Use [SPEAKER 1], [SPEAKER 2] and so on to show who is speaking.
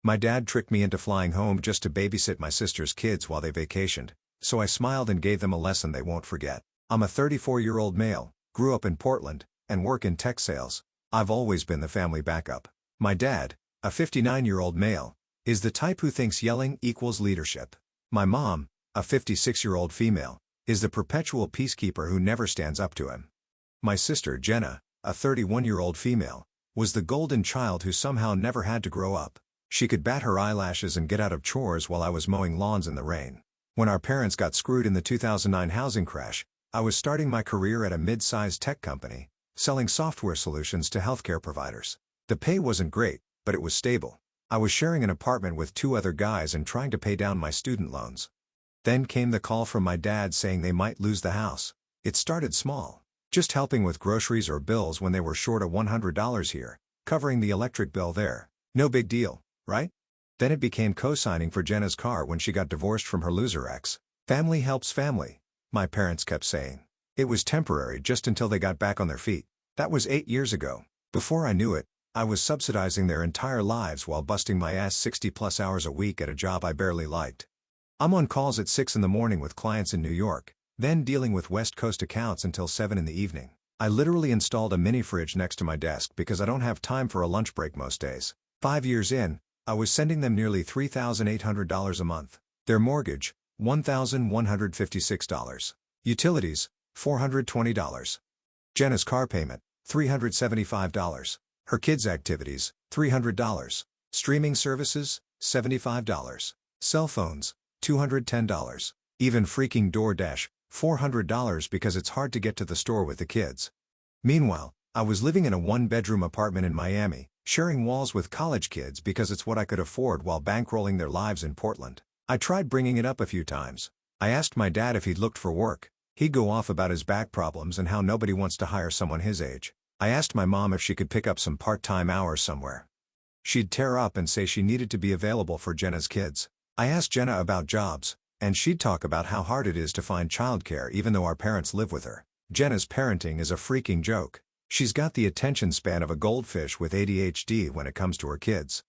[SPEAKER 1] My dad tricked me into flying home just to babysit my sister's kids while they vacationed, so I smiled and gave them a lesson they won't forget. I'm a 34-year-old male, grew up in Portland, and work in tech sales. I've always been the family backup. My dad, a 59-year-old male, is the type who thinks yelling equals leadership. My mom, a 56-year-old female, is the perpetual peacekeeper who never stands up to him. My sister Jenna, a 31-year-old female, was the golden child who somehow never had to grow up. She could bat her eyelashes and get out of chores while I was mowing lawns in the rain. When our parents got screwed in the 2009 housing crash, I was starting my career at a mid-sized tech company, selling software solutions to healthcare providers. The pay wasn't great, but it was stable. I was sharing an apartment with 2 other guys and trying to pay down my student loans. Then came the call from my dad saying they might lose the house. It started small, just helping with groceries or bills when they were short of $100 here, covering the electric bill there. No big deal, right? Then it became co-signing for Jenna's car when she got divorced from her loser ex. Family helps family, my parents kept saying. It was temporary just until they got back on their feet. That was 8 years ago. Before I knew it, I was subsidizing their entire lives while busting my ass 60+ hours a week at a job I barely liked. I'm on calls at 6 in the morning with clients in New York, then dealing with West Coast accounts until 7 in the evening. I literally installed a mini fridge next to my desk because I don't have time for a lunch break most days. 5 years in, I was sending them nearly $3,800 a month. Their mortgage, $1,156. Utilities, $420. Jenna's car payment, $375. Her kids' activities, $300. Streaming services, $75. Cell phones, $210. Even freaking DoorDash, $400 because it's hard to get to the store with the kids. Meanwhile, I was living in a 1-bedroom apartment in Miami, sharing walls with college kids because it's what I could afford while bankrolling their lives in Portland. I tried bringing it up a few times. I asked my dad if he'd looked for work. He'd go off about his back problems and how nobody wants to hire someone his age. I asked my mom if she could pick up some part-time hours somewhere. She'd tear up and say she needed to be available for Jenna's kids. I asked Jenna about jobs, and she'd talk about how hard it is to find childcare even though our parents live with her. Jenna's parenting is a freaking joke. She's got the attention span of a goldfish with ADHD when it comes to her kids.